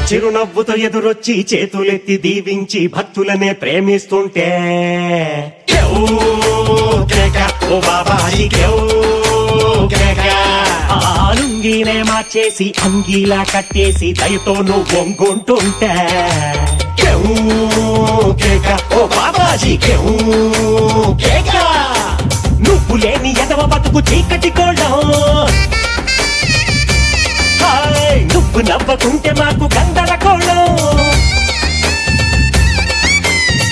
చిరునవ్వుతో ఎదురొచ్చి చేతులెత్తి దీవించి భక్తులనే ప్రేమిస్తుంటే కేవ్ కేక ఓ బాబాజీ కేవ్ కేక. లుంగీనే మార్చేసి అంగీలా కట్టేసి దయతో నువ్వు వంగుంటుంటే కేవ్ కేక ఓ బాబాజీ కేవ్ కేక. నువ్వు లేని ఎదవ బతుకు చీకటి కోళ్ళం, నువ్వు నవ్వకుంటే మాకు గందరగోళం.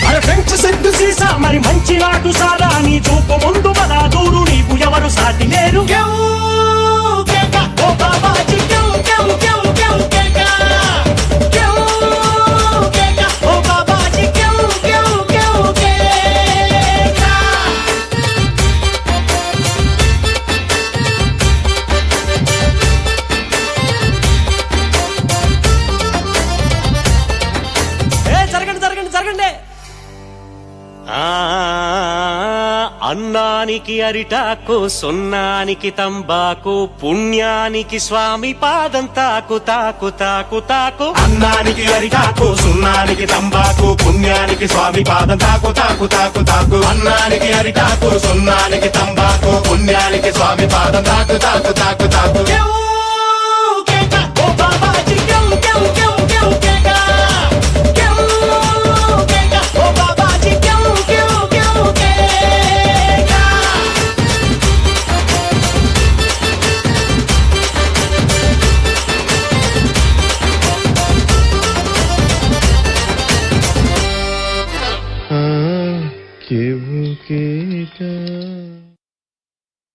అరే ఫ్రెంచ్ సిద్ధు సీసా మరి మంచి నాటు సారా, నీ చూపు ముందు బలా దూరు నీకు ఎవరు సాటి లేరు. అన్నానికి అరిటాకు, సున్నానికి తంబాకు, పుణ్యానికి స్వామి పాదం తాకు తాకు తాకు తాకు. అన్నానికి అరిటాకు, సున్నానికి తంబాకు, పుణ్యానికి స్వామి పాదం తాకు తాకు తాకు తాకు. అన్నానికి అరిటాకు, సున్నానికి తంబాకు, పుణ్యానికి స్వామి పాదం తాకు తాకు తాకు తాకు. केवू केका